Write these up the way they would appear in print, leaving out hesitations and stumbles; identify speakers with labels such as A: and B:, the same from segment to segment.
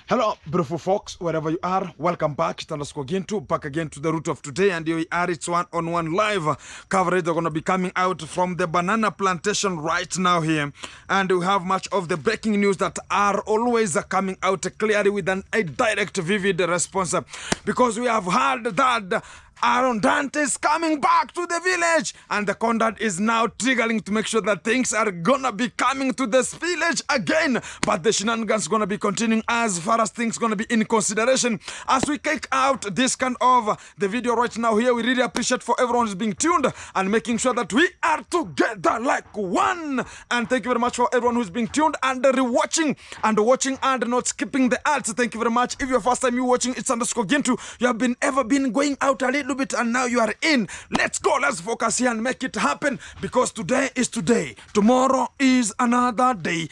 A: Hello, beautiful folks, wherever you are. Welcome back. It's underscore Gintu, back again to the root of today. And here we are. It's one-on-one live coverage. They're going to be coming out from the banana plantation right now here. And we have much of the breaking news that are always coming out clearly with a direct, vivid response. Because we have heard that Aaron Dante is coming back to the village, and the conduct is now triggering to make sure that things are gonna be coming to this village again. But the shenanigans gonna be continuing as far as things gonna be in consideration. As we kick out this kind of the video right now here, we really appreciate for everyone who's being tuned and making sure that we are together like one. And thank you very much for everyone who's being tuned and rewatching and watching and not skipping the ads. Thank you very much. If you're first time you watching, it's underscore Gintu. You have been going out a little bit and now you are in. Let's go, let's focus here and make it happen, because today is today, tomorrow is another day.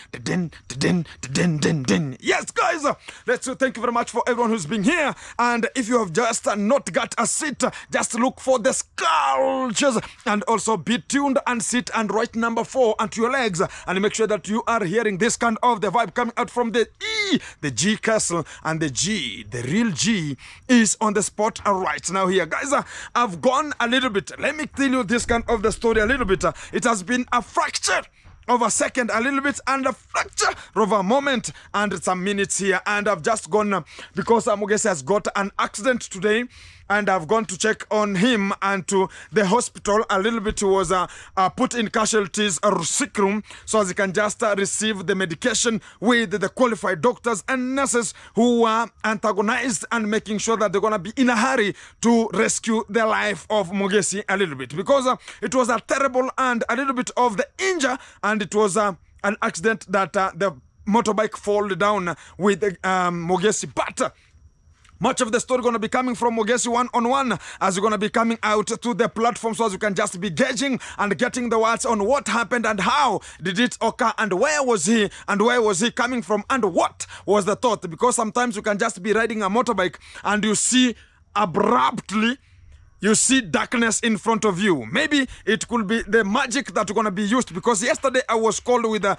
A: Yes guys, let's thank you very much for everyone who's been here. And if you have just not got a seat, just look for the sculptures and also be tuned and sit and write number 4 onto your legs and make sure that you are hearing this kind of the vibe coming out from the E, the G castle, and the G, the real G is on the spot right now here. Guys, I've gone a little bit. Let me tell you this kind of the story a little bit. It has been a fracture of a second, a little bit, and a fracture of a moment and some minutes here. And I've just gone because Mogesi has got an accident today, and I've gone to check on him and to the hospital a little bit. He was put in casualties sick room so as he can just receive the medication with the qualified doctors and nurses who were antagonized and making sure that they're going to be in a hurry to rescue the life of Mogesi a little bit, because it was a terrible and a little bit of the injury, and it was an accident that the motorbike fall down with Mogesi. But much of the story going to be coming from Mogesi one-on-one as you're going to be coming out to the platform, so as you can just be gauging and getting the words on what happened and how did it occur and where was he coming from and what was the thought. Because sometimes you can just be riding a motorbike and you see abruptly you see darkness in front of you. Maybe it could be the magic that's going to be used, because yesterday I was called with the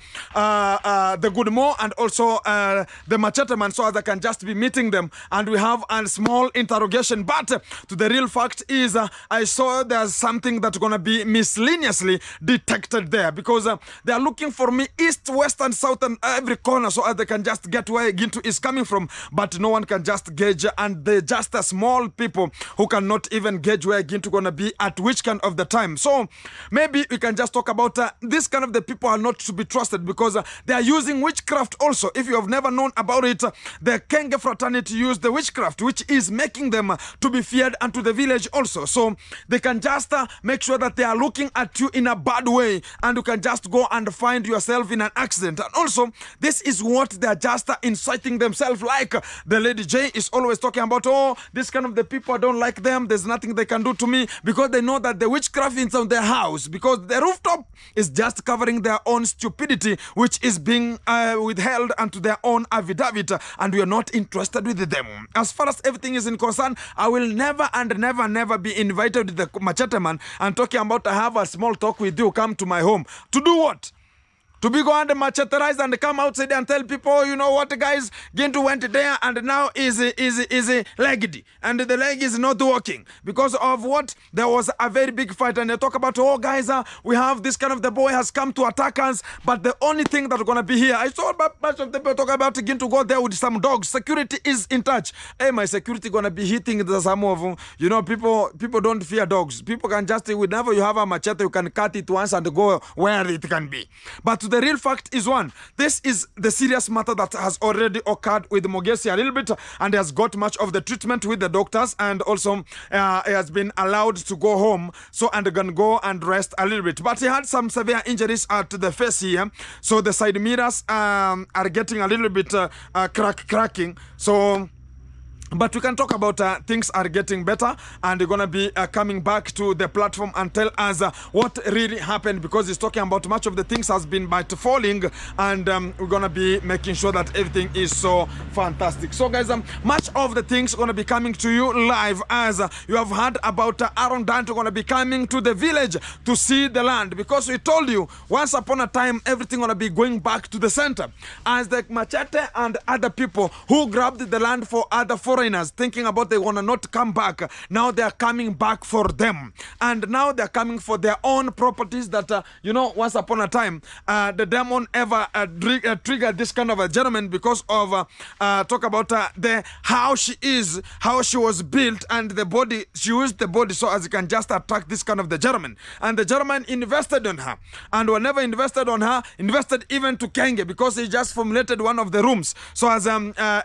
A: Good Mo and also the Machete Man, so as I can just be meeting them and we have a small interrogation. But to the real fact is I saw there's something that's going to be miscellaneously detected there, because they are looking for me east, west and south and every corner, so as they can just get where Gintu is coming from. But no one can just gauge, and they're just a small people who cannot even gauge where Gintu gonna be at which kind of the time. So maybe we can just talk about this kind of the people are not to be trusted, because they are using witchcraft also. If you have never known about it, the Kenge fraternity use the witchcraft, which is making them to be feared unto the village also. So they can just make sure that they are looking at you in a bad way, and you can just go and find yourself in an accident. And also this is what they are just inciting themselves, like the Lady J is always talking about, oh, this kind of the people, I don't like them, there's nothing they can do to me, because they know that the witchcraft is on their house, because the rooftop is just covering their own stupidity, which is being withheld unto their own affidavit, and we are not interested with them. As far as everything is in concern, I will never and never be invited to the Machete Man and talking about I have a small talk with you, come to my home. To do what? To be going and macheterize and come outside and tell people, you know what, guys, Gintu went there and now is legged, and the leg is not working because of what? There was a very big fight, and they talk about, oh guys, we have this kind of the boy has come to attack us, but the only thing that's gonna be here, I saw a bunch of people talk about Gintu go there with some dogs. Security is in touch. Hey, my security gonna be hitting the some of, you know, people don't fear dogs. People can just, whenever you have a machete, you can cut it once and go where it can be. But the real fact is one, this is the serious matter that has already occurred with Mogesi a little bit, and he has got much of the treatment with the doctors, and also he has been allowed to go home, so and can go and rest a little bit. But he had some severe injuries at the face here, so the side mirrors are getting a little bit cracking. So But we can talk about things are getting better, and you're going to be coming back to the platform and tell us what really happened, because he's talking about much of the things has been falling, and we're going to be making sure that everything is so fantastic. So guys, much of the things are going to be coming to you live, as you have heard about Aaron Dante going to be coming to the village to see the land, because we told you once upon a time everything going to be going back to the center, as the Machete and other people who grabbed the land for other foreigners thinking about they want to not come back. Now they are coming back for them, and now they're coming for their own properties that once upon a time the demon ever triggered this kind of a gentleman because of talk about the how she was built, and the body she used the body so as it can just attract this kind of the gentleman, and the gentleman invested on her, and whenever invested on her, invested even to Kenge, because he just formulated one of the rooms so as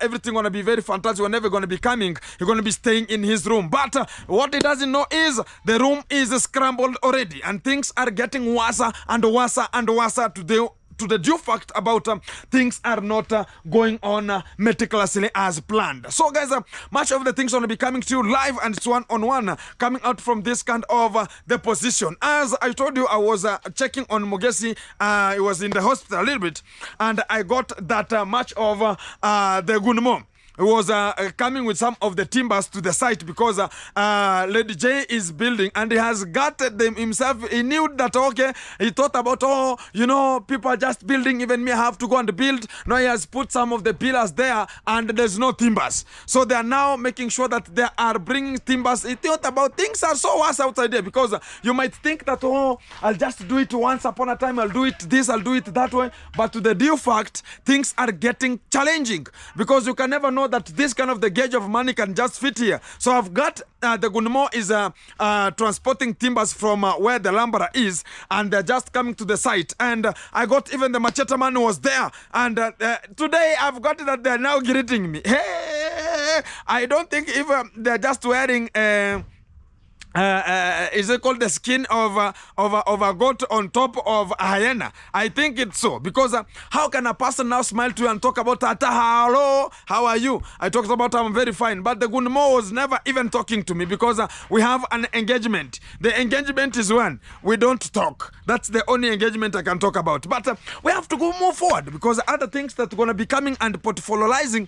A: everything gonna be very fantastic. Whenever going to be coming, you're going to be staying in his room, but what he doesn't know is the room is scrambled already, and things are getting worse and worse and worse to the due fact about things are not going on meticulously as planned. So guys, much of the things going to be coming to you live, and it's one-on-one coming out from this kind of the position. As I told you, I was checking on Mogesi. He was in the hospital a little bit, and I got that much of the Gunmo. He was coming with some of the timbers to the site, because Lady J is building, and he has got them himself. He knew that, okay, he thought about, people are just building, even me I have to go and build. Now he has put some of the pillars there, and there's no timbers. So they are now making sure that they are bringing timbers. He thought about things are so worse outside there, because you might think that, I'll just do it once upon a time, I'll do it this, I'll do it that way. But to the due fact, things are getting challenging, because you can never know that this kind of the gauge of money can just fit here. So I've got the Gunmo is transporting timbers from where the Lambara is, and they're just coming to the site. And I got even the Machete man who was there, and today I've got that they're now greeting me. Hey, I don't think even they're just wearing is it called the skin of a goat on top of a hyena? I think it's so, because how can a person now smile to you and talk about hello, how are you? I talked about I'm very fine, but the Gunmo was never even talking to me, because we have an engagement. The engagement is when we don't talk. That's the only engagement I can talk about. But we have to go move forward, because other things that are going to be coming and portfolioizing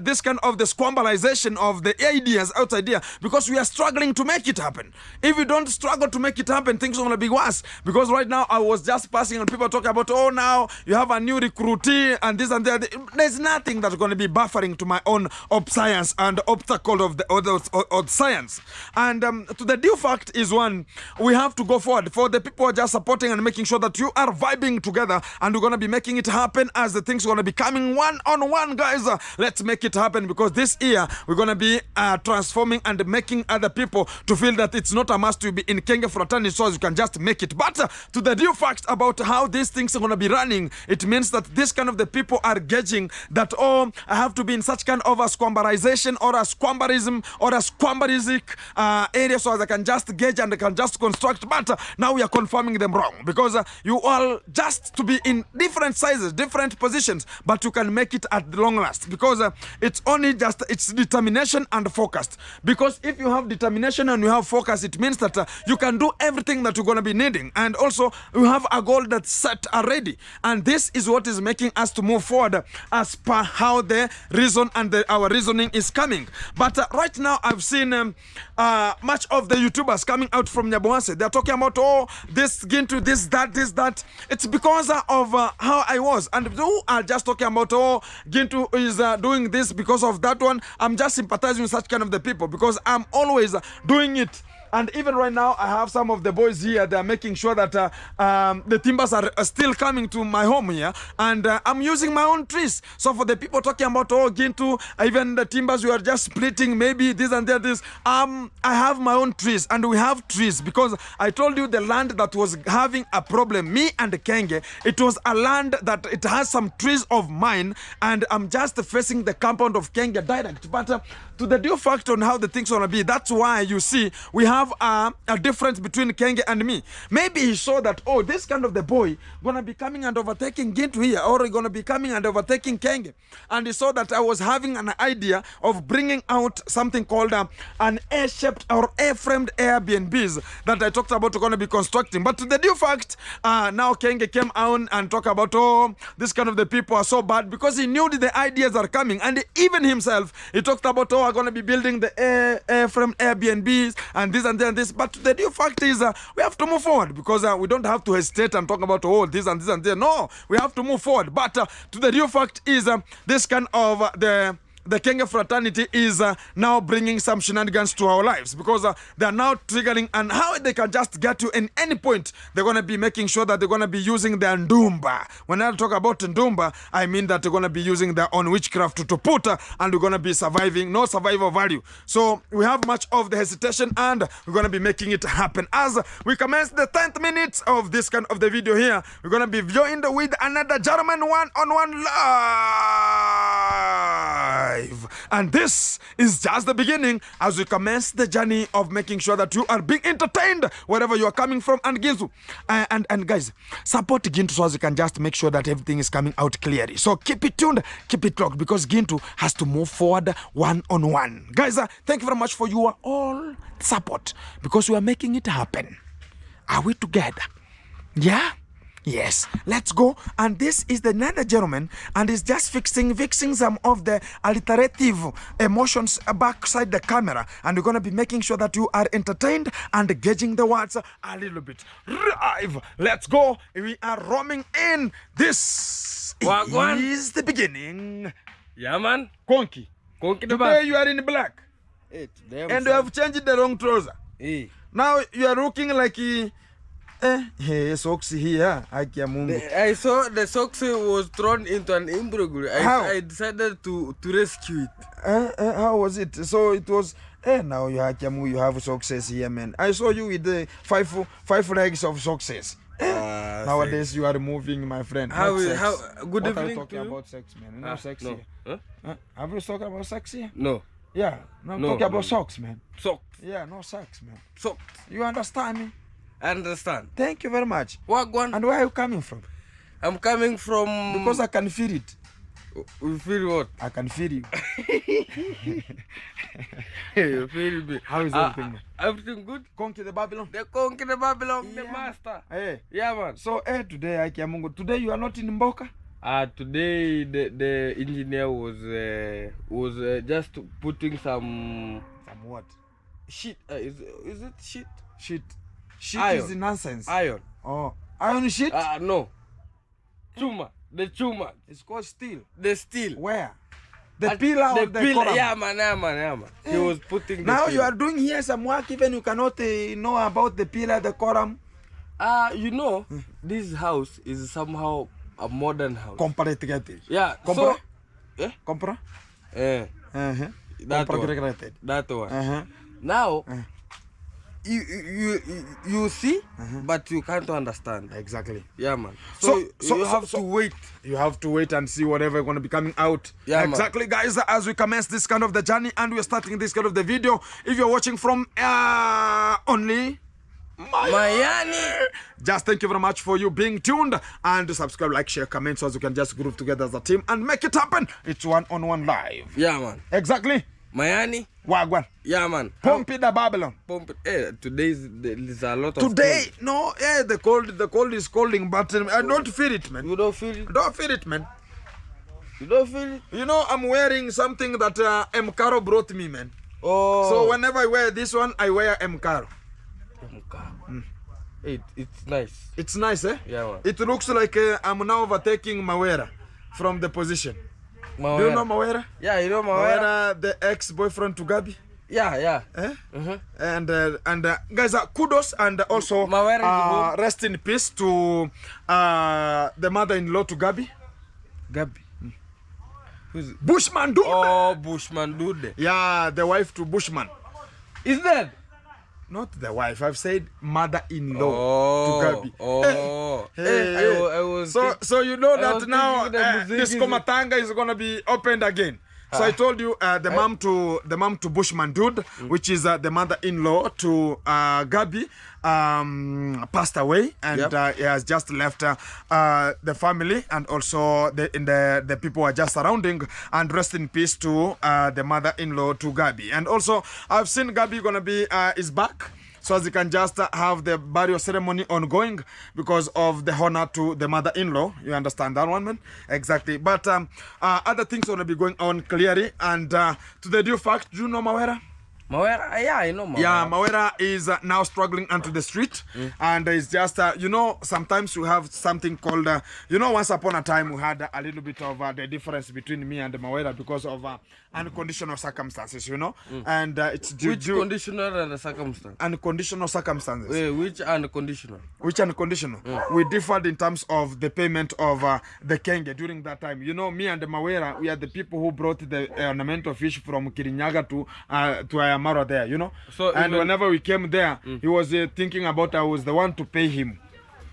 A: this kind of the squambalization of the ideas outside here, because we are struggling to make it happen. If you don't struggle to make it happen, things are going to be worse. Because right now I was just passing and people talking about, now you have a new recruitee and this and that. There's nothing that's going to be buffering to my own science and obstacle of the science. And to the due fact is one, we have to go forward. For the people who are just supporting and making sure that you are vibing together, and we're going to be making it happen as the things are going to be coming one-on-one, guys. Let's make it happen, because this year we're going to be transforming and making other people to feel that it's not a must to be in Kenge fraternity, so you can just make it. But to the due fact about how these things are going to be running, it means that this kind of the people are gauging that, I have to be in such kind of a squambarization or a squambarism or a squambarizic area, so as I can just gauge and I can just construct. But now we are confirming them wrong, because you all just to be in different sizes, different positions, but you can make it at the long last, because it's only just it's determination and focused. Because if you have determination and you have focus, it means that you can do everything that you're going to be needing, and also you have a goal that's set already, and this is what is making us to move forward as per how the reason and our reasoning is coming. But right now I've seen much of the YouTubers coming out from Nyaboanse. They're talking about this Gintu, this that. It's because of how I was, and who are just talking about Gintu is doing this because of that one. I'm just sympathizing with such kind of the people, because I'm always doing it. And even right now, I have some of the boys here. They're making sure that the timbers are still coming to my home here. And I'm using my own trees. So for the people talking about, Gintu, even the timbers, we are just splitting, maybe this and that, this. I have my own trees, and we have trees, because I told you the land that was having a problem, me and Kenge, it was a land that it has some trees of mine, and I'm just facing the compound of Kenge direct. But to the due fact on how the things are going to be, that's why you see we have have a difference between Kenge and me. Maybe he saw that, oh, this kind of the boy gonna be coming and overtaking Gintu here, or gonna be coming and overtaking Kenge. And he saw that I was having an idea of bringing out something called an A-shaped or A-framed Airbnbs that I talked about gonna be constructing. But to the due fact, now Kenge came out and talked about, oh, this kind of the people are so bad, because he knew that the ideas are coming. And even himself, he talked about, oh, I'm gonna be building the A-frame Airbnbs and this and that and this. But the due fact is we have to move forward, because we don't have to hesitate and talk about, oh, this and this and that. No, we have to move forward. But to the due fact is this kind of the Kenge fraternity is now bringing some shenanigans to our lives, because they are now triggering, and how they can just get you in any point. They're going to be making sure that they're going to be using their ndumba. When I talk about ndumba, I mean that they're going to be using their own witchcraft to put, and we're going to be surviving, no survival value. So we have much of the hesitation, and we're going to be making it happen. As we commence the 10th minute of this kind of the video here, we're going to be joined with another gentleman one-on-one live. And this is just the beginning as we commence the journey of making sure that you are being entertained wherever you are coming from. And Gintu, and guys, support Gintu so as you can just make sure that everything is coming out clearly. So keep it tuned, keep it locked, because Gintu has to move forward one-on-one. Guys, thank you very much for your all support, because we are making it happen. Are we together? Yeah? Yes, let's go. And this is the another gentleman, and he's just fixing some of the alliterative emotions backside the camera, and we're going to be making sure that you are entertained and gauging the words a little bit. Live, let's go. We are roaming in. This is the beginning.
B: Yeah, man.
A: Konki
B: the
A: today
B: back.
A: you are in black, and you have changed the wrong trouser.
B: Hey.
A: Now you are looking like hey, socks here.
B: I saw the socks was thrown into an imbroglio. I decided to rescue it.
A: How was it? So it was. Now you have success here, man. I saw you with the five legs of success. Nowadays you are moving, my friend.
B: How good
A: what
B: evening
A: are you talking
B: to you?
A: about sex, man? You know sex
B: no.
A: here. Have you talked about sex here?
B: No.
A: Yeah. No, talking about socks, man.
B: Socks.
A: Yeah, no sex, man.
B: Socks.
A: You understand me?
B: I understand.
A: Thank you very much.
B: Wagwan.
A: And where are you coming from?
B: I'm coming from...
A: Because I can feel it.
B: You feel what?
A: I can feel you.
B: You feel me?
A: How is everything?
B: Everything good?
A: Conquer the Babylon.
B: The conquer the Babylon,
A: Yeah.
B: the master.
A: Hey.
B: Yeah, man.
A: So today, today you are not in Mboka?
B: Today the engineer was just putting some
A: what?
B: shit. Is it shit?
A: Shit. Shit
B: Iron.
A: is nonsense.
B: Iron.
A: Oh, iron shit?
B: No. Chuma. The chuma.
A: It's called steel.
B: The steel.
A: Where? The pillar
B: the
A: of the
B: pillar.
A: column.
B: Yeah, man. He was putting the
A: now
B: pillar.
A: you are doing here some work, even you cannot know about the pillar, the column.
B: You know, this house is somehow a modern house.
A: Comparative.
B: Yeah.
A: Compra?
B: So, yeah.
A: Compra?
B: That one. That one. Now, you see, but you can't understand.
A: Exactly.
B: Yeah, man. So you have to wait.
A: You have to wait and see whatever going to be coming out.
B: Yeah,
A: exactly, man. Guys, as we commence this kind of the journey and we're starting this kind of the video, if you're watching from only
B: Miami,
A: just thank you very much for you being tuned, and subscribe, like, share, comment, so as we can just group together as a team and make it happen. It's one-on-one live.
B: Yeah, man.
A: Exactly.
B: Miami.
A: Wagwan.
B: Yeah, man.
A: Pump it the Babylon.
B: Pump it. Today there's a lot of
A: today
B: cold.
A: No, the cold is colding, but I don't feel it, man.
B: You don't feel it?
A: Don't feel it, man.
B: You don't feel it?
A: You know, I'm wearing something that M. Caro brought me, man.
B: Oh.
A: So whenever I wear this one, I wear M. Caro.
B: It's nice.
A: It's nice, eh?
B: Yeah, man.
A: It looks like I'm now overtaking Mawera from the position.
B: Mawera.
A: Do you know Mawera?
B: Yeah, you know Mawera.
A: The ex-boyfriend to Gabi.
B: Yeah.
A: Eh? And guys, kudos, and also rest in peace to the mother-in-law to Gabi.
B: Gabi. Who's
A: Bushman Dude.
B: Oh, Bushman Dude.
A: Yeah, the wife to Bushman.
B: Is that?
A: Not the wife. I've said mother-in-law to Gabi.
B: Oh.
A: Hey.
B: I was
A: so you know that now Disco Matanga is gonna be opened again. So I told you the mom to Bushman Dude, which is the mother-in-law to Gabi, passed away, and he has just left the family, and also the people who are just surrounding. And rest in peace to the mother-in-law to Gabi. And also I've seen Gabi gonna be is back. So as you can just have the burial ceremony ongoing because of the honor to the mother-in-law. You understand that one, man? Exactly. But other things are going to be going on clearly. And to the due fact, do you know Mawera?
B: Mawera? Yeah, I know Mawera.
A: Yeah, Mawera is now struggling onto the street. And it's just, sometimes you have something called, once upon a time we had a little bit of the difference between me and Mawera because of unconditional circumstances, And it's due
B: Which conditional and circumstance?
A: Unconditional circumstances.
B: Wait, which unconditional?
A: Which unconditional? We differed in terms of the payment of the kenge during that time. Me and the Mawera, we are the people who brought the ornamental fish from Kirinyaga to Ayamaro there, So and whenever we came there, he was thinking about I was the one to pay him.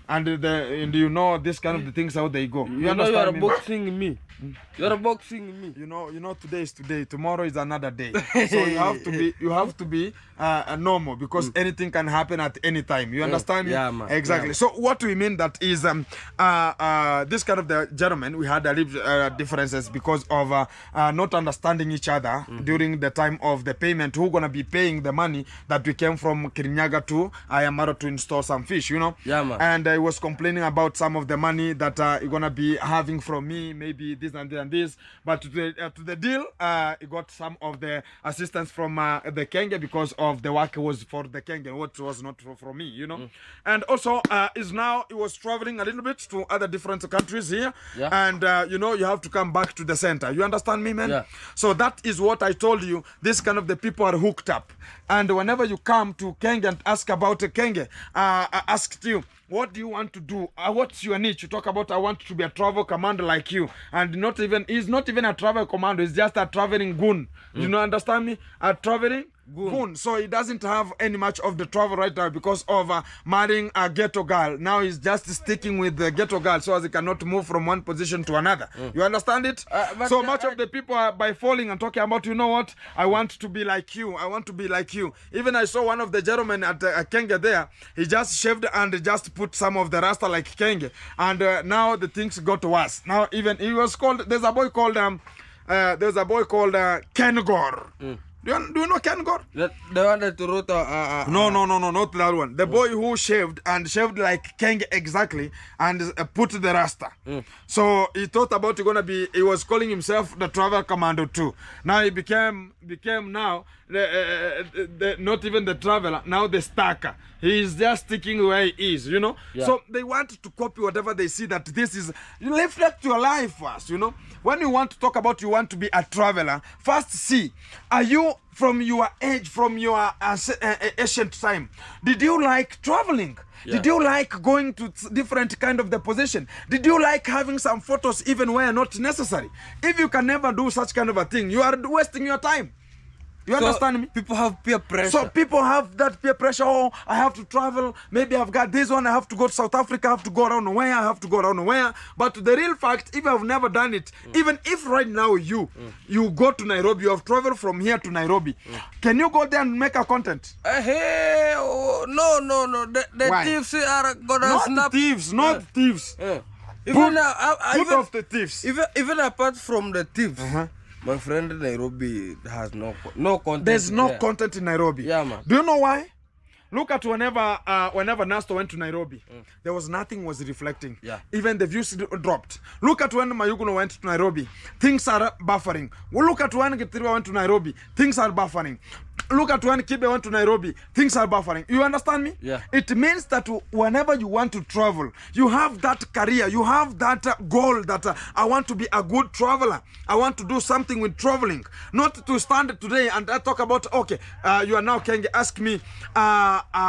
A: And this kind of the things how they go.
B: You understand? You are boxing me. You're boxing me.
A: Today is today. Tomorrow is another day. So you have to be normal because anything can happen at any time. You understand me?
B: Yeah, man.
A: Exactly.
B: Yeah.
A: So what we mean that is this kind of the gentleman, we had differences because of not understanding each other during the time of the payment. Who gonna be paying the money that we came from Kirinyaga to Ayamaro to install some fish?
B: Yeah, man.
A: And I was complaining about some of the money that you're gonna be having from me, maybe this and this, but to the deal, he got some of the assistance from the Kenge because of the work was for the Kenge, what was not for me, And also, he was traveling a little bit to other different countries here, and you have to come back to the center. You understand me, man?
B: Yeah.
A: So that is what I told you. This kind of the people are hooked up, and whenever you come to Kenge and ask about Kenge, I asked you, what do you want to do? What's your niche? You talk about I want to be a travel commander like you, and he's not even a travel commander. He's just a traveling goon. You understand me? A traveling goon. So he doesn't have any much of the travel right now because of marrying a ghetto girl. Now he's just sticking with the ghetto girl so as he cannot move from one position to another. You understand it? So much of the people are by falling and talking about, what? I want to be like you. I want to be like you. Even I saw one of the gentlemen at Kenge there. He just shaved and just put some of the rasta like Kenge. And now the things got worse. Now even he was called, there's a boy called Ken Gore. Do you know Ken Gore?
B: The one that wrote
A: No, not that one. The boy who shaved like Kenge exactly and put the rasta. So he thought about he was calling himself the travel commando too. Now he became now not even the traveler, now the stacker. He is just sticking where he is, Yeah. So they want to copy whatever they see that this is. You reflect your life first, When you want to talk about you want to be a traveler, first see, are you from your age, from your ancient time, did you like traveling? Yeah. Did you like going to different kind of the position? Did you like having some photos even where not necessary? If you can never do such kind of a thing, you are wasting your time. You understand me?
B: People have peer pressure.
A: So people have that peer pressure. Oh, I have to travel. Maybe I've got this one. I have to go to South Africa. I have to go around where. I have to go around where. But the real fact, if I've never done it, even if right now you go to Nairobi, you have traveled from here to Nairobi, can you go there and make a content?
B: No. The thieves are gonna snap.
A: Not thieves.
B: Even
A: off the thieves.
B: Even apart from the thieves. My friend in Nairobi has no content.
A: There's no content in Nairobi.
B: Yeah, man.
A: Do you know why? Look at whenever Nasto went to Nairobi, there was nothing was reflecting.
B: Yeah.
A: Even the views dropped. Look at when Mayuguno went to Nairobi, things are buffering. Well, look at when Gitiriwa went to Nairobi, things are buffering. Look at when Kibe went to Nairobi, things are buffering. You understand me?
B: Yeah.
A: It means that whenever you want to travel, you have that career, you have that goal that I want to be a good traveler. I want to do something with traveling. Not to stand today and talk about, okay, you are now can ask me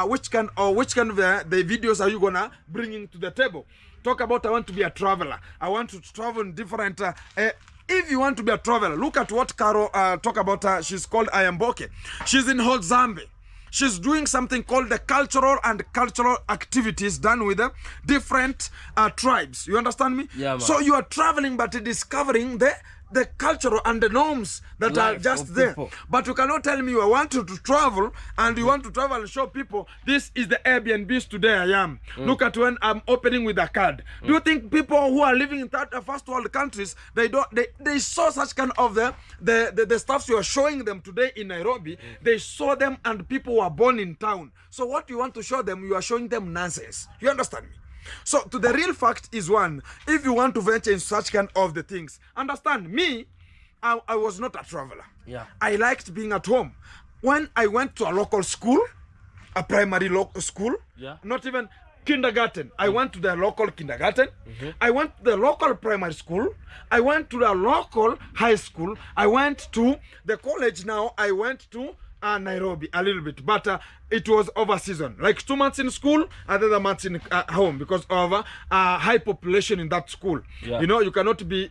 A: which kind of the videos are you gonna bringing to the table. Talk about I want to be a traveler. I want to travel in different if you want to be a traveler, look at what Caro talk about. She's called Ayamboke. She's in Holzambe. She's doing something called the cultural activities done with different tribes. You understand me?
B: Yeah, man.
A: So you are traveling but discovering the the cultural and the norms that are just there. But you cannot tell me you want to travel and you want to travel and show people this is the Airbnbs today I am. Look at when I'm opening with a card. Do you think people who are living in first world countries, they saw such kind of the stuff you are showing them today in Nairobi, they saw them and people were born in town. So what you want to show them, you are showing them nonsense. You understand me? So to the real fact is one, if you want to venture in such kind of the things, understand me, I was not a traveler.
B: Yeah.
A: I liked being at home. When I went to a local school, a primary local school, not even kindergarten. I went to the local kindergarten. I went to the local primary school. I went to the local high school. I went to the college. Now I went to Nairobi a little bit, but it was over season, like 2 months in school, other months in home, because of high population in that school. You know, you cannot be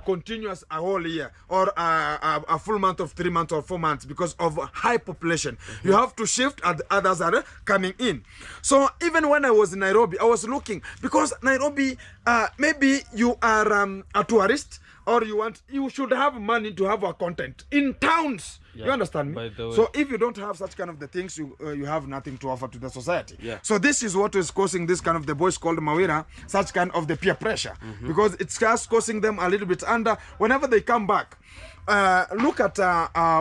A: continuous a whole year or a full month of 3 months or 4 months because of high population. You have to shift as others are coming in. So even when I was in Nairobi, I was looking, because Nairobi, maybe you are a tourist, or you should have money to have a content in towns. You understand me? So if you don't have such kind of the things, you have nothing to offer to the society. So this is what is causing this kind of the boys called Mawira, such kind of the peer pressure, because it's just causing them a little bit under. Whenever they come back, look at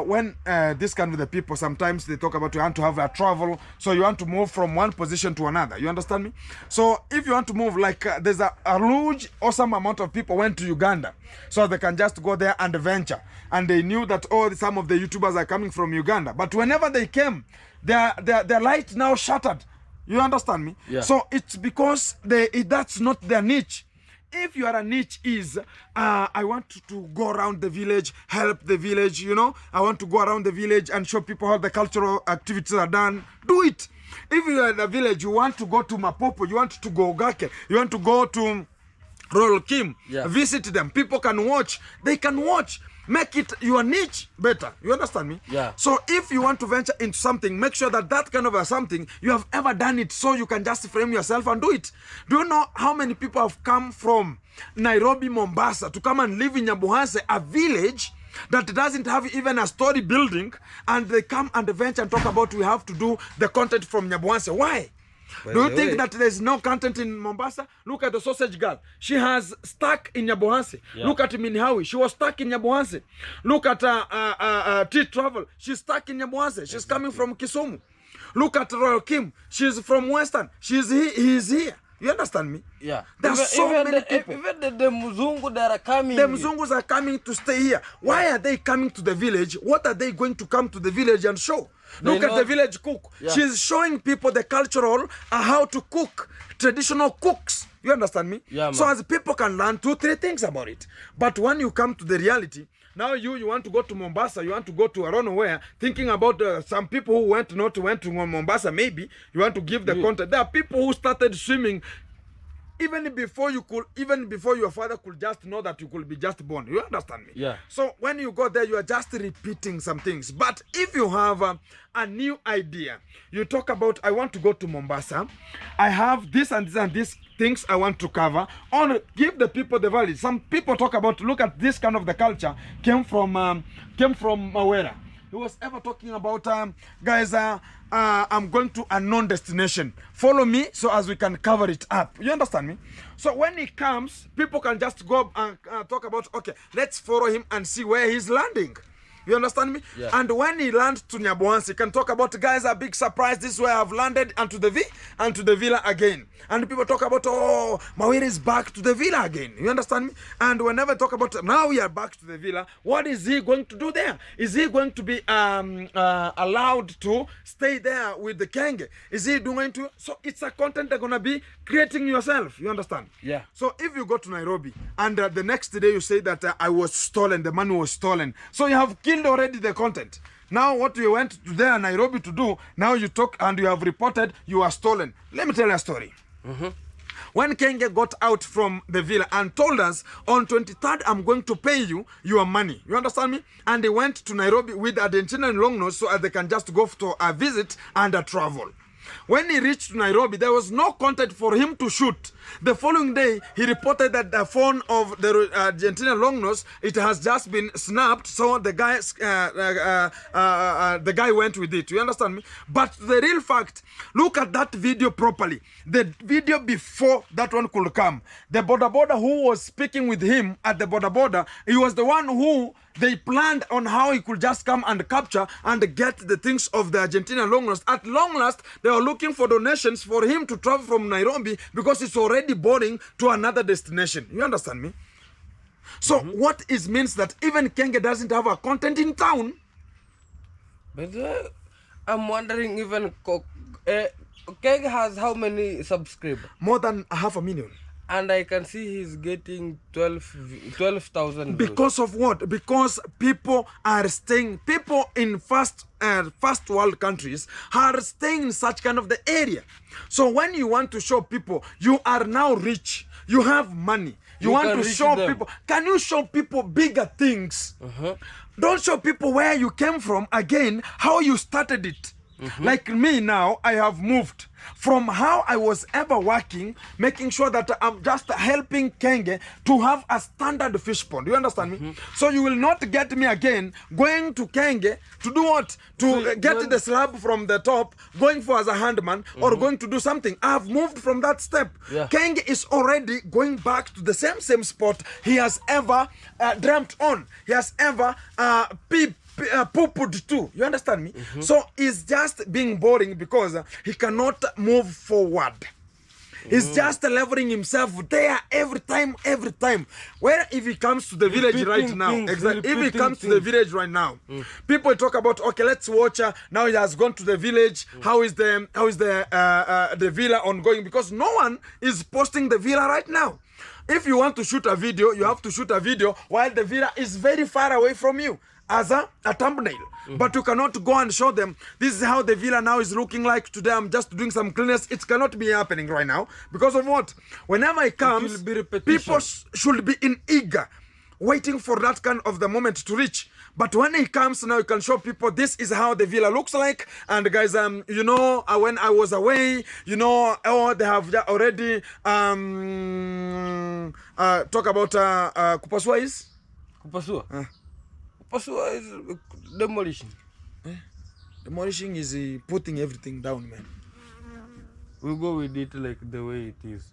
A: when this kind of the people, sometimes they talk about you want to have a travel, so you want to move from one position to another. You understand me? So if you want to move, like there's a huge awesome amount of people went to Uganda, so they can just go there and venture, and they knew that some of the YouTubers are coming from Uganda, but whenever they came, their light now shattered. You understand me? So it's because that's not their niche. If your niche is, I want to go around the village, help the village, you know, I want to go around the village and show people how the cultural activities are done, do it. If you are in the village, you want to go to Mapopo, you want to go Gake, you want to go to Royal Kim, visit them, people can watch, they can watch. Make it your niche better. You understand me? So if you want to venture into something, make sure that kind of a something, you have ever done it, so you can just frame yourself and do it. Do you know how many people have come from Nairobi, Mombasa to come and live in Nyabuhase, a village that doesn't have even a story building, and they come and venture and talk about we have to do the content from Nyabuhase? Why? Do you think that there's no content in Mombasa? Look at the sausage girl. She has stuck in Nyabuhase. Look at Minhawi. She was stuck in Nyabuhase. Look at T Travel. She's stuck in Nyabuhase. She's coming from Kisumu. Look at Royal Kim. She's from Western. He's here. You understand me? There's so many people.
B: Even the Muzungu that are coming.
A: The Muzungus are coming to stay here. Why are they coming to the village? What are they going to come to the village and show? Look at the village cook. She's showing people the cultural, how to cook, traditional cooks. You understand me? So as people can learn 2-3 things about it. But when you come to the reality, now you want to go to Mombasa, you want to go to I don't know where, thinking about some people who went to Mombasa, maybe you want to give the content. There are people who started swimming even before your father could just know that you could be just born. You understand me? So when you go there, you are just repeating some things. But if you have a new idea, you talk about, I want to go to Mombasa, I have this and this and these things I want to cover, or give the people the value. Some people talk about, look at this kind of the culture came from Mawera. He was ever talking about, guys, I'm going to a known destination. Follow me so as we can cover it up. You understand me? So when he comes, people can just go and talk about, okay, let's follow him and see where he's landing. You understand me? And when he lands to Nyabuhase, he can talk about, guys, a big surprise. This is where I've landed, and to the villa again. And people talk about, oh, Mawira is back to the villa again. You understand me? And whenever talk about, now we are back to the villa, what is he going to do there? Is he going to be allowed to stay there with the Kenge? Is he going to? So it's a content they're going to be creating yourself. You understand? So if you go to Nairobi, and the next day you say that I was stolen, the money was stolen. So you have killed already the content. Now what you went to there Nairobi to do, now you talk and you have reported you are stolen. Let me tell you a story. When Kenge got out from the villa and told us, on 23rd, I'm going to pay you your money. You understand me? And they went to Nairobi with Argentina and long nose so they can just go to a visit and a travel. When he reached Nairobi, there was no content for him to shoot. The following day, he reported that the phone of the Argentina Longnose, it has just been snapped, so the guy went with it. You understand me? But the real fact, look at that video properly. The video before that one could come. The border who was speaking with him at the border, he was the one who they planned on how he could just come and capture and get the things of the Argentina Longnose. At long last, they were looking for donations for him to travel from Nairobi because it's already boarding to another destination. You understand me? So what it means that even Kenge doesn't have a content in town.
B: But I'm wondering, even Kenge has how many subscribers?
A: More than 500,000.
B: And I can see he's getting 12,000.
A: Because of what? Because people are staying, people in first world countries are staying in such kind of the area. So when you want to show people you are now rich, you have money, you want to show people, can you show people bigger things? Don't show people where you came from again, how you started it. Like me now, I have moved from how I was ever working, making sure that I'm just helping Kenge to have a standard fish pond. You understand me? So you will not get me again going to Kenge to do what? To get the slab from the top, going for as a handman or going to do something. I have moved from that step. Kenge is already going back to the same spot he has ever dreamt on. He has ever pooped too. You understand me? So it's just being boring because he cannot move forward. He's just leveling himself there every time. Where if he comes to the village right now, exactly. If he comes to the village right now, people talk about, okay, let's watch. Now he has gone to the village. How is the villa ongoing? Because no one is posting the villa right now. If you want to shoot a video, you have to shoot a video while the villa is very far away from you, as a thumbnail. But you cannot go and show them, this is how the villa now is looking like. Today I'm just doing some cleanliness. It cannot be happening right now. Because of what? Whenever it comes, people should be in eager, waiting for that kind of the moment to reach. But when it comes now, you can show people this is how the villa looks like. And guys, you know, when I was away, you know, they have already talk about Kupasua is?
B: Kupasua? Kupasua is demolition.
A: Demolishing is putting everything down, man.
B: We go with it like the way it is.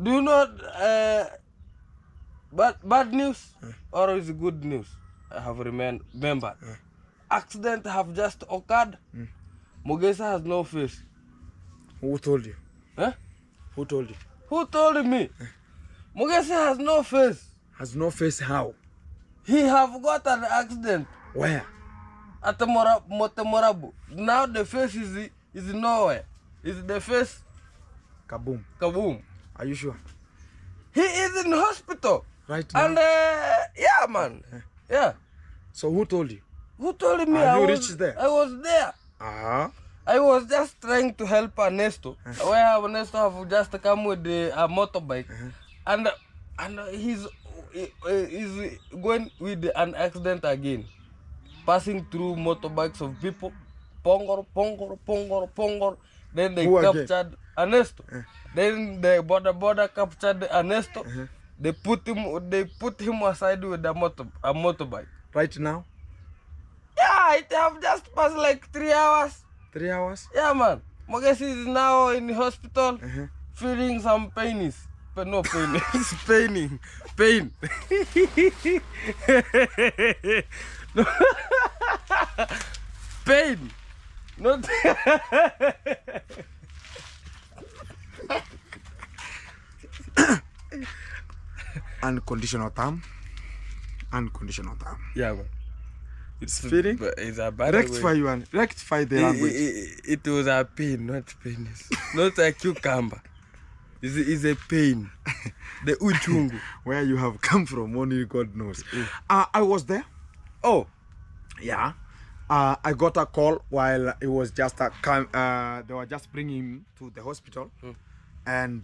B: Do you know bad news or is it good news? I have remembered. Accident have just occurred. Mogesi has no face.
A: Who told you? Who told you?
B: Who told me? Mogesi has no face.
A: Has no face how?
B: He have got an accident.
A: Where?
B: At Motemorabu. Now the face is nowhere. Is the face?
A: Kaboom.
B: Kaboom.
A: Are you sure?
B: He is in hospital.
A: Right now?
B: And yeah, man. Yeah.
A: So who told you?
B: Who told me?
A: Have you reached there?
B: I was there. I was just trying to help Ernesto. Where Ernesto have just come with a motorbike. And he's going with an accident again. Passing through motorbikes of people. Pongor. Then they captured Ernesto. Then the border captured Ernesto. They put him aside with a motorbike.
A: Right now?
B: Yeah, it have just passed like 3 hours.
A: 3 hours?
B: Yeah, man. Mogesi is now in the hospital, feeling some pain. But no pain. It's paining. Pain. Pain. Not.
A: Unconditional term.
B: Yeah, man.
A: It's feeling.
B: It's a bad
A: rectify the language.
B: It was a pain, not penis. Not a cucumber. It's a pain. The uchungu.
A: Where you have come from, only God knows. I was there.
B: Oh.
A: Yeah. I got a call while it was just they were just bringing him to the hospital. And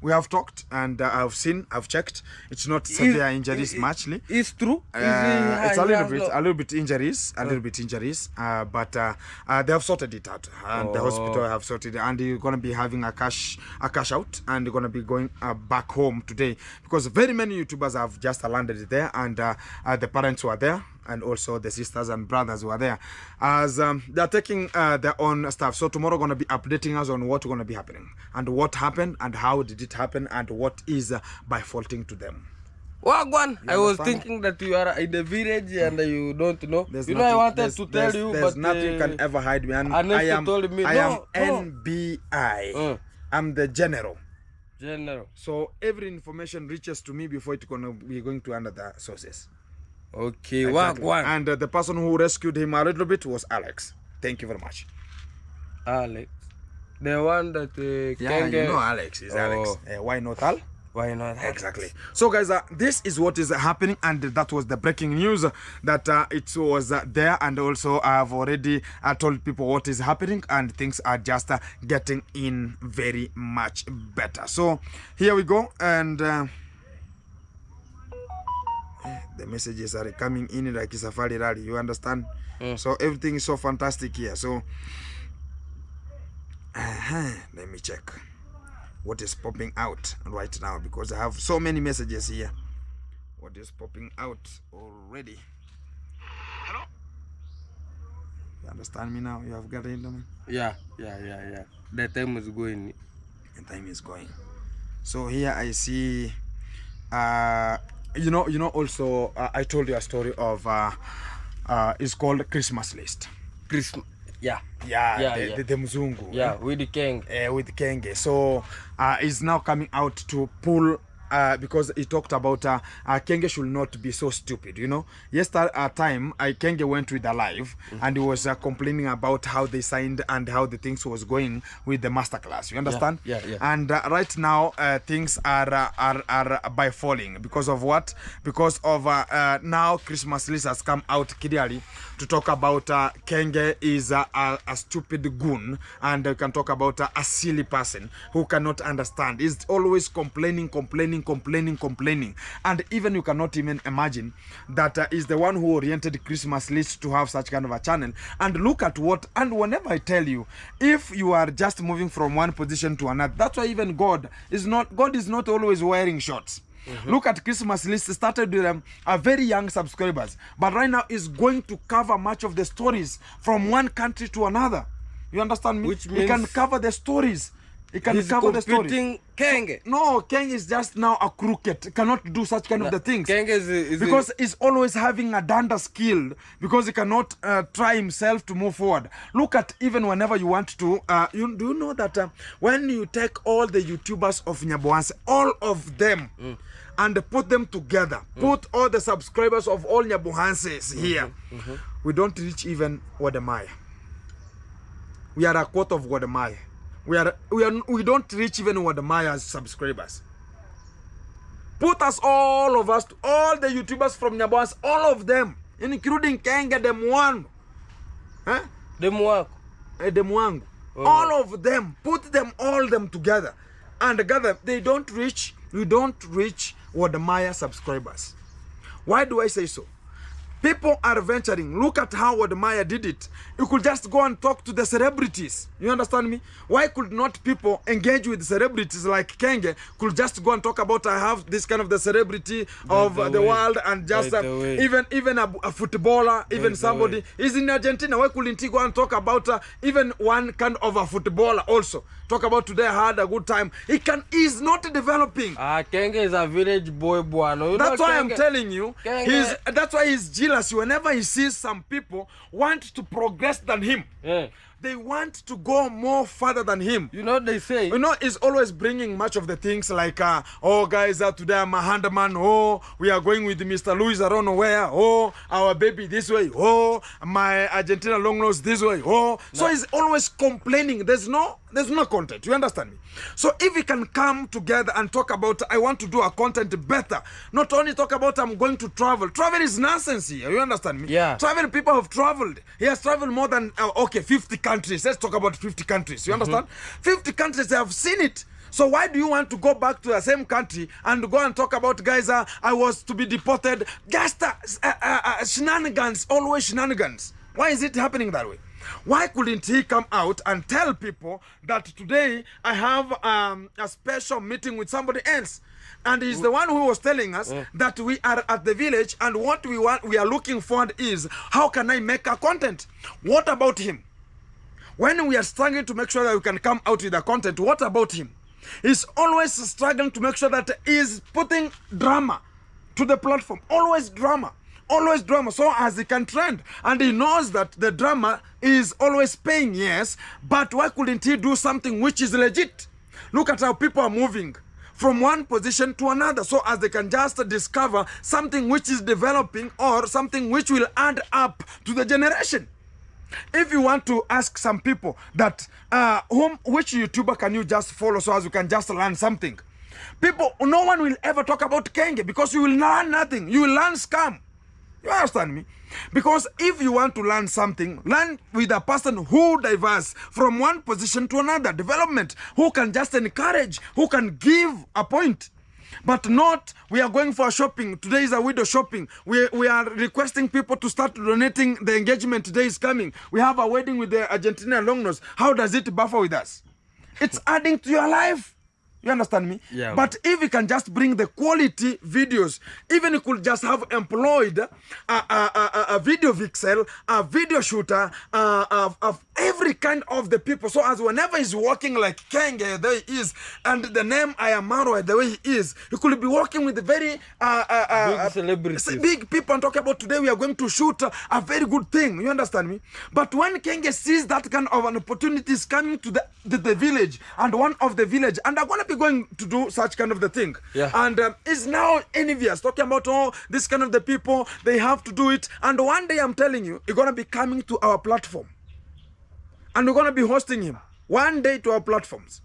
A: We have talked, and I've checked. It's not severe injuries muchly.
B: It's true.
A: It's a little bit injuries, but they have sorted it out, and the hospital have sorted it, and you're gonna be having a cash out, and you're gonna be going back home today, because very many YouTubers have just landed there, and the parents were there, and also the sisters and brothers were there, as they're taking their own stuff. So tomorrow gonna be updating us on what's gonna be happening, and what happened, and how did it happen, and what is by faulting to them.
B: Wagwan, I was thinking that you are in the village and you don't know. I wanted to tell you, but
A: nothing can ever hide me. And I am NBI. I'm the general. So every information reaches to me before it's gonna be going to another sources.
B: Okay, exactly.
A: And the person who rescued him a little bit was Alex. Thank you very much.
B: Alex, the one that
A: you know Alex is Alex. Why not Al?
B: Why not?
A: Exactly. So guys, this is what is happening, and that was the breaking news that it was there, and also I've already told people what is happening, and things are just getting in very much better. So here we go, and the messages are coming in like it's a Safari rally, you understand? So everything is so fantastic here. So let me check what is popping out right now, because I have so many messages here. What is popping out already? Hello? You understand me now? You have got it, man?
B: Yeah. The time is going.
A: The time is going. So here I see you know also I told you a story of it's called Christmas list.
B: The
A: Mzungu.
B: With the king.
A: With the Kenge. So it's now coming out to pull because he talked about Kenge should not be so stupid, you know. Yesterday time Kenge went with a live, and he was complaining about how they signed and how the things was going with the masterclass, you understand? And right now things are by falling. Because of what? Because of now Christmas list has come out clearly to talk about Kenge is a stupid goon, and you can talk about a silly person who cannot understand. He's always complaining, and even you cannot even imagine that is the one who oriented Christmas list to have such kind of a channel. And look at what, and whenever I tell you, if you are just moving from one position to another, that's why even God is not always wearing shorts. Look at Christmas list, started with a very young subscribers, but right now is going to cover much of the stories from one country to another. You understand me?
B: Which means
A: he can cover the stories. He can cover the stories.
B: Kenge.
A: No, Kenge is just now a crooked. Cannot do such kind of the things.
B: Kenge is
A: because he's always having a danda skill, because he cannot try himself to move forward. Look at even whenever you want to, do you know that when you take all the YouTubers of Nyabohanse, all of them, and put them together, put all the subscribers of all Nyabohanses here, we don't reach even Wadamaya. We are a quarter of Wadamaya. We don't reach even Wadamaya's subscribers. Put us, all of us, all the YouTubers from Nyabohanse, all of them, including Kenge, the Mwangu.
B: The
A: Mwangu. All of them, put them all together, and together we don't reach Wadamaya subscribers. Why do I say so? People are venturing. Look at how Wadamaya did it. You could just go and talk to the celebrities. You understand me? Why could not people engage with celebrities like Kenge? Could just go and talk about, I have this kind of the celebrity of the world, and just even a footballer, even somebody is in Argentina. Why couldn't he go and talk about even one kind of a footballer also? Talk about today I had a good time. He's not developing.
B: Kenge is a village boy.
A: That's why I'm telling you. That's why he's jealous whenever he sees some people want to progress than him. They want to go more further than him.
B: You know, they say,
A: you know, he's always bringing much of the things like, oh guys, today I'm a handyman. Oh, we are going with Mr. Louis, I don't know where. Oh, our baby this way. Oh, my Argentina long nose this way. Oh, so he's always complaining. There's no content. You understand me? So if we can come together and talk about, I want to do a content better. Not only talk about I'm going to travel. Travel is nonsense here. You understand me?
B: Yeah.
A: Travel, people have traveled. He has traveled more than 50 countries. Let's talk about 50 countries. You understand? 50 countries, they have seen it. So why do you want to go back to the same country and go and talk about, guys, I was to be deported? Just shenanigans, always shenanigans. Why is it happening that way? Why couldn't he come out and tell people that today I have a special meeting with somebody else? And he's the one who was telling us that we are at the village, and what we are looking for is, how can I make a content? What about him? When we are struggling to make sure that we can come out with the content, what about him? He's always struggling to make sure that he's putting drama to the platform. Always drama. Always drama, so as he can trend. And he knows that the drama is always paying, yes, but why couldn't he do something which is legit? Look at how people are moving from one position to another, so as they can just discover something which is developing or something which will add up to the generation. If you want to ask some people that which YouTuber can you just follow so as you can just learn something, people, no one will ever talk about Kenge, because you will learn nothing. You will learn scam. You understand me? Because if you want to learn something, learn with a person who diverse from one position to another, development, who can just encourage, who can give a point. But not, we are going for shopping. Today is a widow shopping. We are requesting people to start donating. The engagement today is coming. We have a wedding with the Argentina long nose. How does it buffer with us? It's adding to your life. You understand me?
B: Yeah.
A: But if you can just bring the quality videos, even you could just have employed a video vixel, a video shooter, of every kind of the people. So as whenever he's working like Kenge, the way he is, and the name Ayamaro, the way he is, he could be working with the very
B: big celebrities,
A: big people, and talk about today we are going to shoot a very good thing. You understand me? But when Kenge sees that kind of an opportunity is coming to the village, and one of the village, and they're going to be going to do such kind of the thing, and is now envious, talking about, oh, this kind of the people, they have to do it. And one day, I'm telling you, you're going to be coming to our platform, and we're going to be hosting him one day to our platforms,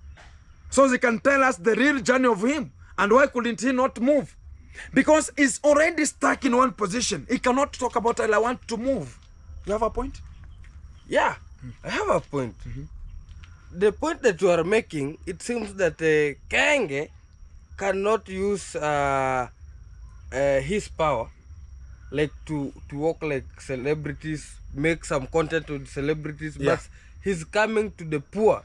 A: so they can tell us the real journey of him. And why couldn't he not move? Because he's already stuck in one position. He cannot talk about, I want to move. You have a point?
B: Yeah, I have a point. The point that you are making, it seems that Kenge cannot use his power, like to work like celebrities, make some content with celebrities, but he's coming to the poor,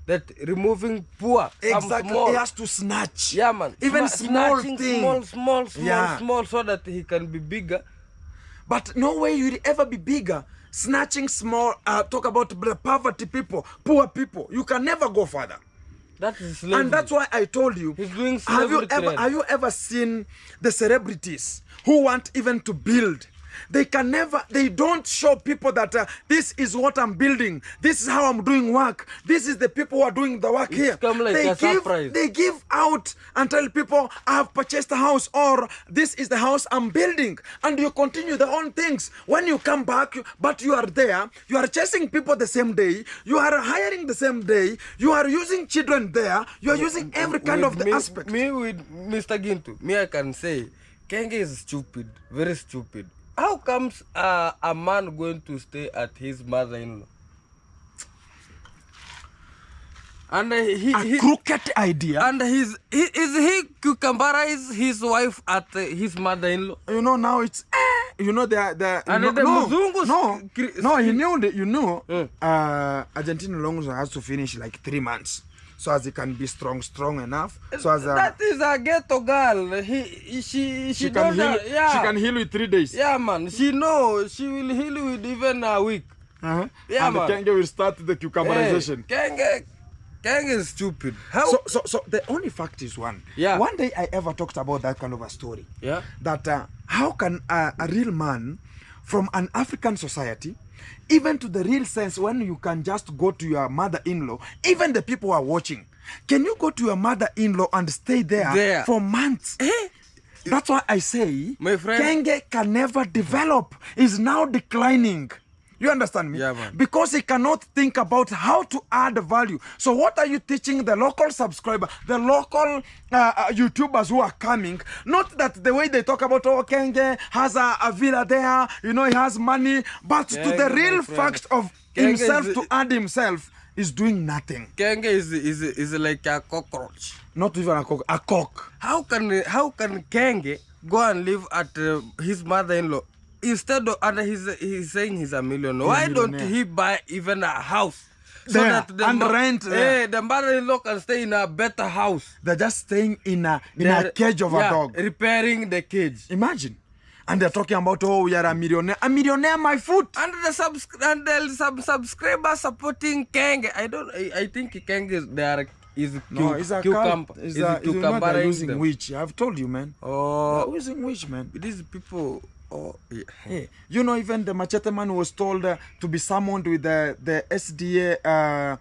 B: that removing poor.
A: Exactly,
B: small.
A: he has to snatch.
B: Yeah, man.
A: Even small things.
B: Small, so that he can be bigger.
A: But no way you'll ever be bigger. Snatching small, talk about the poverty people, poor people. You can never go further.
B: That is slavery.
A: And that's why I told you,
B: he's doing slavery.
A: Have you ever seen the celebrities who want even to build? They can never, they don't show people that this is what I'm building, this is how I'm doing work, this is the people who are doing the work here.
B: Come like a surprise.
A: They give out and tell people, I have purchased a house, or this is the house I'm building, and you continue the own things. When you come back, but you are there, you are chasing people the same day, you are hiring the same day, you are using children there, you are using every kind of the aspect.
B: Me with Mr. Gintu, I can say, Kenge is stupid, very stupid. How comes a man going to stay at his mother-in-law? And
A: a crooked idea.
B: And he cucumberize his wife at his mother-in-law.
A: You know, now it's you know the
B: and
A: you know,
B: no,
A: he knew that, you know, Argentina Longs has to finish like 3 months, so as he can be strong enough. So as
B: that is a ghetto girl. She
A: can heal. Yeah. She can heal with 3 days.
B: Yeah, man. She know she will heal with even a week.
A: Yeah,
B: and
A: man. Kenge will start the cucumberization.
B: Kenge is stupid. How?
A: So the only fact is one.
B: Yeah.
A: One day I ever talked about that kind of a story.
B: Yeah.
A: That how can a real man from an African society, even to the real sense, when you can just go to your mother-in-law, even the people who are watching, can you go to your mother-in-law and stay there for months? That's why I say,
B: my friend,
A: Kenge can never develop. He's now declining. You understand me?
B: Yeah, man.
A: Because he cannot think about how to add value. So what are you teaching the local subscriber, the local YouTubers who are coming? Not that the way they talk about, oh, Kenge has a villa there, you know, he has money, but to the real fact of himself, to add himself, is doing nothing.
B: Kenge is like a cockroach.
A: Not even a cock, a cock.
B: How can Kenge go and live at his mother-in-law instead of, and he's saying he's a millionaire? Why don't he buy even a house so
A: there,
B: that
A: and rent there.
B: The mother-in-law can stay in a better house?
A: They're just staying in a cage of a dog.
B: Repairing the cage.
A: Imagine. And they're talking about, oh, we are a millionaire. A millionaire, my foot.
B: And the subscribers supporting Kenge. I think Kenge is a cucumber.
A: Is a cucumber. They're using witch. I've told you, man.
B: Oh,
A: they're using witch, man.
B: These people. Oh, yeah.
A: Hey, you know, even the machete man was told to be summoned with the SDA.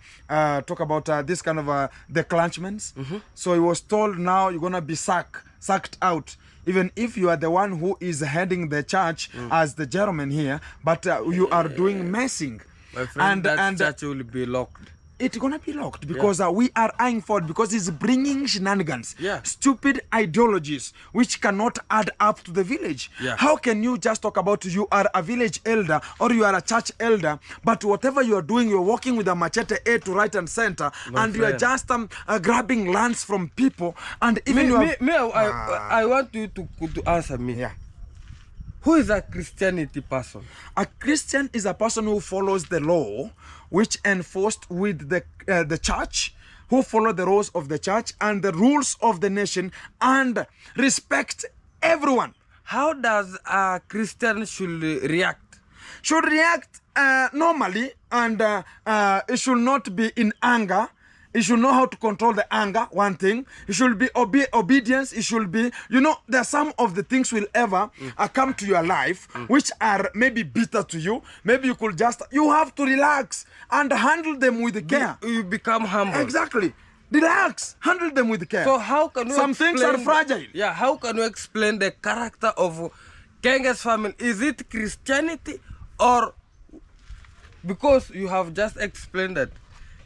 A: Talk about this kind of the clenchments. So he was told, now you're gonna be sacked out. Even if you are the one who is heading the church as the gentleman here, but you are doing messing.
B: My friend, that church will be locked.
A: It's gonna be locked because we are eyeing for it, because it's bringing shenanigans, stupid ideologies which cannot add up to the village. How can you just talk about you are a village elder or you are a church elder, but whatever you are doing, you're working with a machete A to right and center, and you are just grabbing lands from people, and even
B: I want you to answer me. Who is a Christianity person?
A: A Christian is a person who follows the law which enforced with the church, who follow the rules of the church and the rules of the nation and respect everyone.
B: How does a Christian should react?
A: Should react normally, and it should not be in anger. He should know how to control the anger, one thing. It should be obedience. It should be, you know, there are some of the things will ever come to your life which are maybe bitter to you. Maybe you have to relax and handle them with care.
B: You become humble.
A: Exactly. Relax, handle them with care.
B: So how can you
A: Some things are fragile.
B: Yeah, how can you explain the character of Kenge's family? Is it Christianity, or because you have just explained that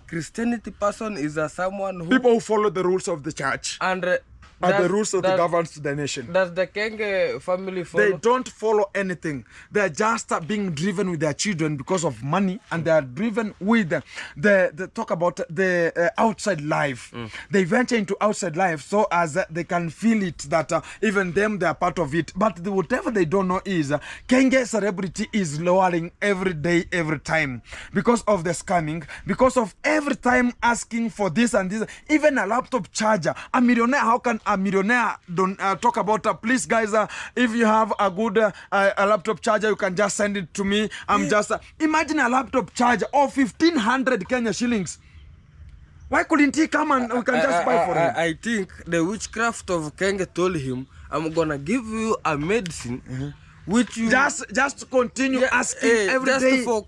B: Christianity person is someone who...
A: People who follow the rules of the church.
B: And
A: the rules of the governs the nation.
B: Does the Kenge family follow?
A: They don't follow anything. They're just being driven with their children because of money, and they are driven with the talk about the outside life. They venture into outside life so as they can feel it that even them, they are part of it. But whatever they don't know is Kenge celebrity is lowering every day, every time, because of the scamming, because of every time asking for this and this. Even a laptop charger. A millionaire, how can a millionaire don't talk about please guys, if you have a good a laptop charger, you can just send it to me. I'm just imagine a laptop charger of 1,500 Kenya shillings. Why couldn't he come and we can just buy for him?
B: I think the witchcraft of Kenge told him, I'm gonna give you a medicine which you
A: just continue asking every day.
B: For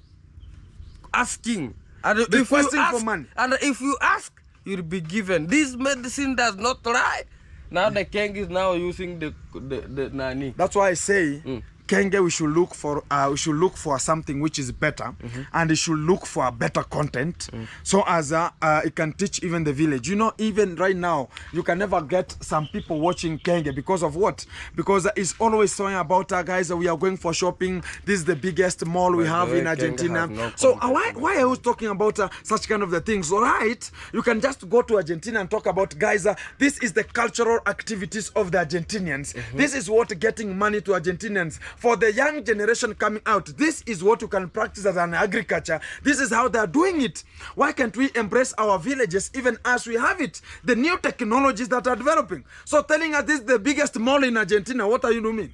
B: asking, and
A: for money.
B: And if you ask, you'll be given. This medicine does not lie. Now the Kenge is now using the nani.
A: That's why I say Kenge, we should look for something which is better, and it should look for a better content, so as it can teach even the village. You know, even right now, you can never get some people watching Kenge because of what? Because it's always talking about guys, we are going for shopping. This is the biggest mall we have in Argentina. So why are you talking about such kind of the things? All right, you can just go to Argentina and talk about guys. This is the cultural activities of the Argentinians. This is what getting money to Argentinians. For the young generation coming out, this is what you can practice as an agriculture. This is how they are doing it. Why can't we embrace our villages even as we have it? The new technologies that are developing. So telling us this is the biggest mall in Argentina, what are you doing?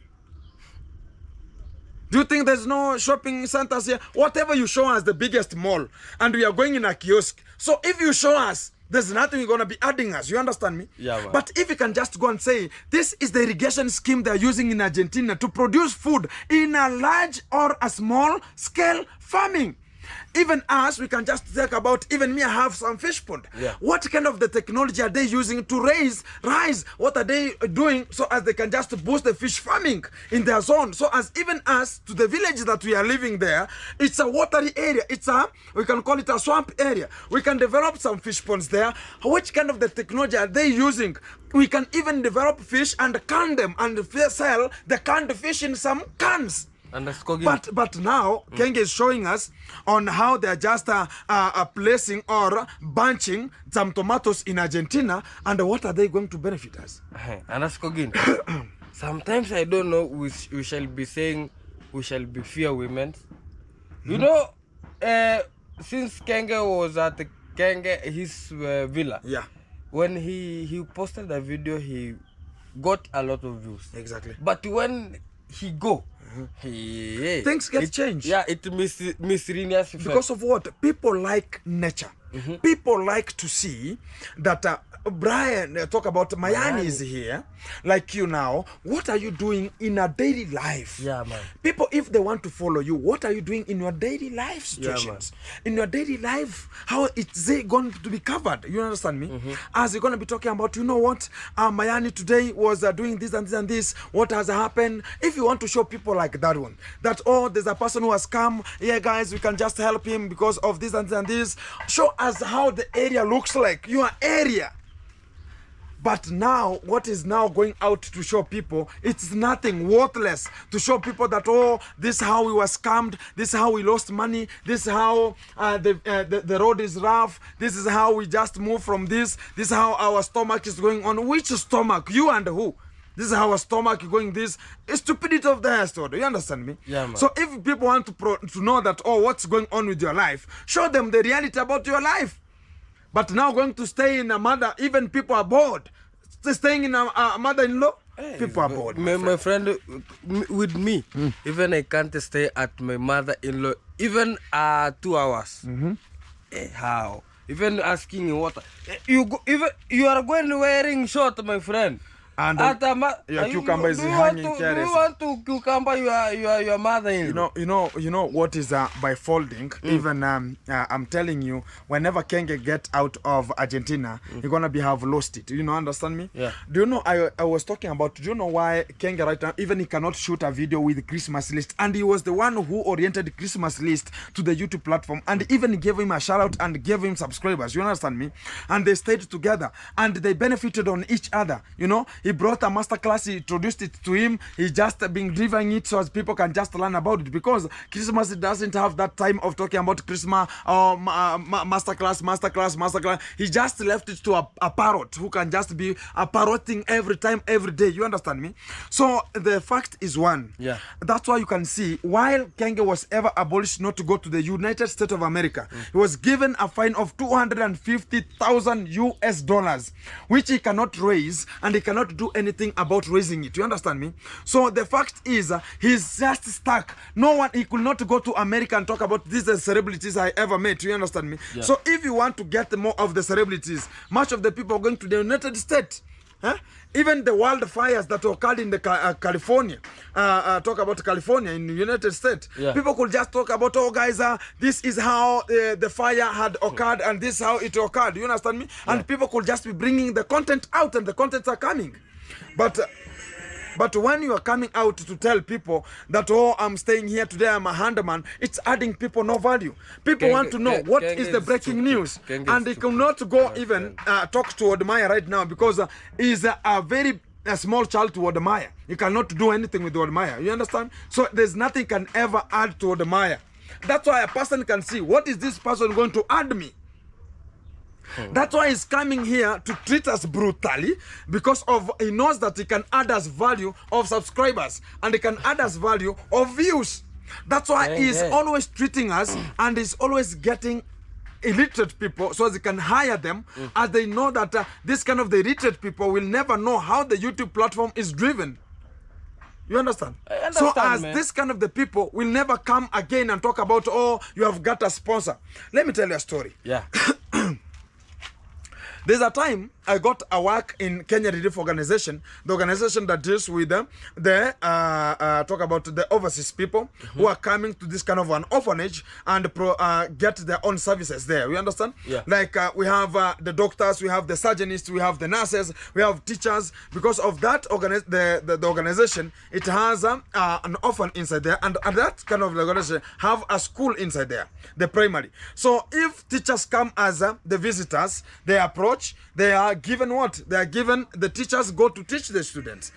A: Do you think there's no shopping centers here? Whatever you show us the biggest mall, and we are going in a kiosk. So if you show us, there's nothing you're going to be adding us. You understand me?
B: Yeah, man.
A: But if you can just go and say, this is the irrigation scheme they're using in Argentina to produce food in a large or a small scale farming. Even us, we can just talk about, even me, I have some fish pond. What kind of the technology are they using to raise rice? What are they doing so as they can just boost the fish farming in their zone? So as even us, to the village that we are living there, it's a watery area. We can call it a swamp area. We can develop some fish ponds there. Which kind of the technology are they using? We can even develop fish and can them and sell the canned fish in some cans.
B: Underscore
A: But now Kenge is showing us on how they're just placing or bunching some tomatoes in Argentina, and what are they going to benefit us?
B: Underscore sometimes I don't know. We shall be saying we shall be fear women. You know, since Kenge was at his villa.
A: Yeah.
B: When he posted a video, he got a lot of views.
A: Exactly.
B: But when he go,
A: things get changed.
B: Yeah, it miscellaneous
A: because of what? People like nature. People like to see that Brian talk about Mayani is here, like you now. What are you doing in a daily life?
B: Yeah, man.
A: People, if they want to follow you, what are you doing in your daily life situations? In your daily life, how is it going to be covered? You understand me? As you're going to be talking about, you know what, Mayani today was doing this and this and this. What has happened? If you want to show people like that one, that, oh, there's a person who has come. Yeah, guys, we can just help him because of this and this and this. Show us how the area looks like, your area. But now, what is now going out to show people, it's nothing, worthless, to show people that, oh, this is how we were scammed, this is how we lost money, this is how the road is rough, this is how we just move from this is how our stomach is going on. Which stomach? You and who? This is how our stomach is going this. It's stupidity of the story. You understand me?
B: Yeah, man.
A: So if people want to know that, oh, what's going on with your life, show them the reality about your life. But now going to stay in a mother, even people are bored. Staying in a mother-in-law, people are bored.
B: My friend, with me, even I can't stay at my mother-in-law even 2 hours. How? Even asking water. You are going wearing short, my friend.
A: And your cucumber is hanging careless.
B: Do you want to cucumber your mother-in-law?
A: You know what is by folding. Even I'm telling you, whenever Kenge get out of Argentina, you're gonna have lost it. You know, understand me?
B: Yeah.
A: Do you know I was talking about? Do you know why Kenge right now even he cannot shoot a video with Christmas list? And he was the one who oriented Christmas list to the YouTube platform, and even gave him a shout out and gave him subscribers. You understand me? And they stayed together and they benefited on each other. You know. He brought a masterclass, he introduced it to him, he just been delivering it so as people can just learn about it, because Christmas doesn't have that time of talking about Christmas or masterclass. He just left it to a parrot who can just be a parroting every time, every day. You understand me? So the fact is one.
B: Yeah.
A: That's why you can see, while Kenge was ever abolished not to go to the United States of America, he was given a fine of $250,000 US, which he cannot raise, and he cannot do anything about raising it. You understand me? So the fact is, he's just stuck. No one, he could not go to America and talk about these celebrities I ever met. You understand me?
B: Yeah.
A: So if you want to get more of the celebrities, much of the people are going to the United States. Even the wildfires that occurred in the California, talk about California in the United States.
B: Yeah.
A: People could just talk about, oh guys, this is how the fire had occurred and this is how it occurred. You understand me? Yeah. And people could just be bringing the content out, and the contents are coming. But when you are coming out to tell people that, oh, I'm staying here today, I'm a handyman, it's adding people no value. People want to know what is the breaking news. And they cannot go even talk to Wodemaya right now, because he's a very small child to Wodemaya. You cannot do anything with Wodemaya. You understand? So there's nothing can ever add to Wodemaya. That's why a person can see, what is this person going to add me? That's why he's coming here to treat us brutally, because of he knows that he can add us value of subscribers, and he can add us value of views. That's why he's always treating us, and he's always getting illiterate people so as he can hire them, as they know that this kind of the illiterate people will never know how the YouTube platform is driven. You understand?
B: I understand,
A: so as
B: man.
A: this kind of the people will never come again and talk about, oh, you have got a sponsor. Let me tell you a story.
B: Yeah.
A: There's a time I got a work in Kenya Relief Organization, the organization that deals with talk about the overseas people who are coming to this kind of an orphanage and get their own services there. You understand?
B: Yeah.
A: Like we have the doctors, we have the surgeonists, we have the nurses, we have teachers. Because of that, the organization, it has an orphan inside there, and that kind of organization have a school inside there, the primary. So if teachers come as the visitors, they approach, they are given what? They are given, the teachers go to teach the students.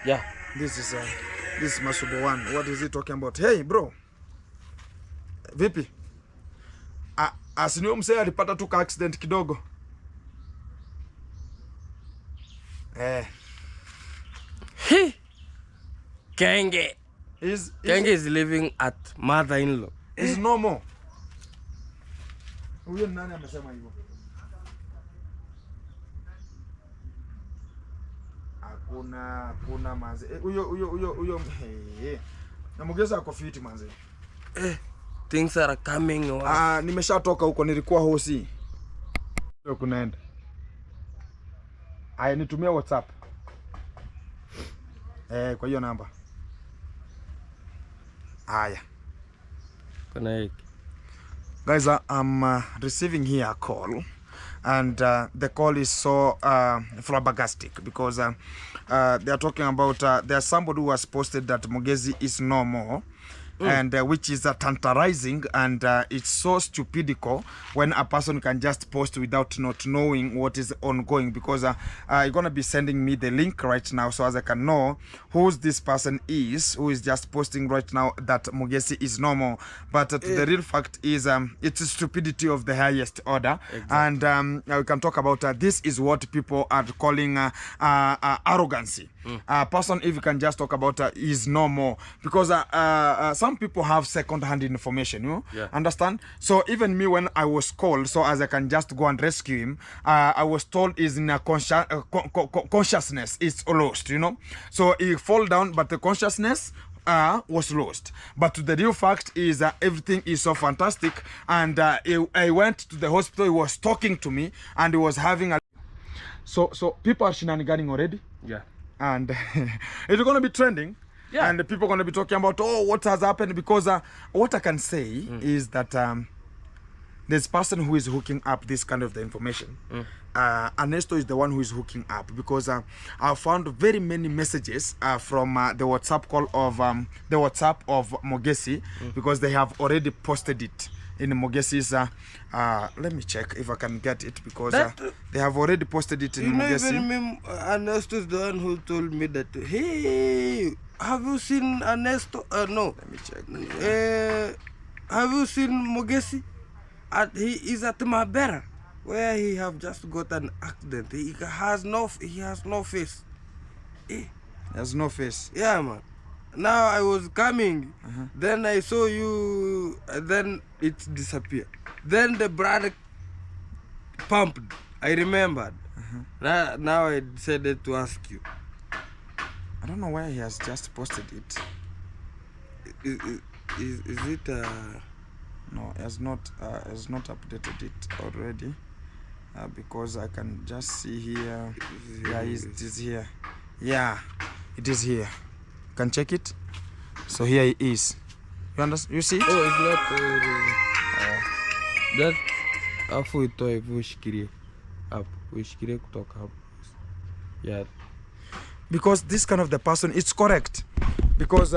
B: Yeah.
A: This is This is Masubo one. What is he talking about? Hey bro. Vipi? Asinio msee alipata tu ka accident kidogo.
B: Kenge. Kenge is living at mother-in-law.
A: Is normal. Huyo nani amesema hivyo? Kuna manze. Huyo na Mogesi ako fiti manze.
B: Things are coming.
A: Nimeshatoka huko, nilikuwa hosi. Leo kunaenda. Aya, nitumia WhatsApp. Kwa hiyo namba. Aya. Guys, I'm receiving here a call, and the call is so flabbergastic because they are talking about there's somebody who has posted that Mogesi is no more. And which is tantalizing, and it's so stupidical when a person can just post without not knowing what is ongoing, because you're gonna be sending me the link right now so as I can know who this person is who is just posting right now that Mogesi is normal. But the real fact is it's stupidity of the highest order. Exactly. And we can talk about this is what people are calling arrogancy. A person, if you can just talk about is normal, because some people have second-hand information, you know?
B: Yeah.
A: Understand? So even me, when I was called, so as I can just go and rescue him, I was told is in a consciousness is lost, you know? So he fall down, but the consciousness was lost. But the real fact is everything is so fantastic, and I went to the hospital. He was talking to me, and he was having a so people are shenaniganing already.
B: Yeah.
A: And it's going to be trending. Yeah. And people are going to be talking about, oh, what has happened, because what I can say is that there's a person who is hooking up this kind of the information. Ernesto is the one who is hooking up, because I found very many messages from the WhatsApp call of Mogesi, because they have already posted it in Mogesi's let me check if I can get it, because they have already posted it in Mogesi.
B: You know, even Ernesto is the one who told me that, hey, have you seen Ernesto? No.
A: Let me check.
B: Have you seen Mogesi? He is at Mabera, where he have just got an accident. He has no face.
A: He has no face.
B: Yeah, man. Now I was coming, then I saw you, then it disappeared. Then the brother pumped. I remembered. Now I decided to ask you.
A: I don't know why he has just posted it.
B: Is it?
A: No, he has not updated it already, because I can just see here. Yeah, it is here. Yeah, it is here. Can check it. So here he is. You understand? You see it?
B: Oh, it's not. That afu itoe ushikirie hapo, ushikirie kutoka hapo. Yeah.
A: Because this kind of the person, it's correct, because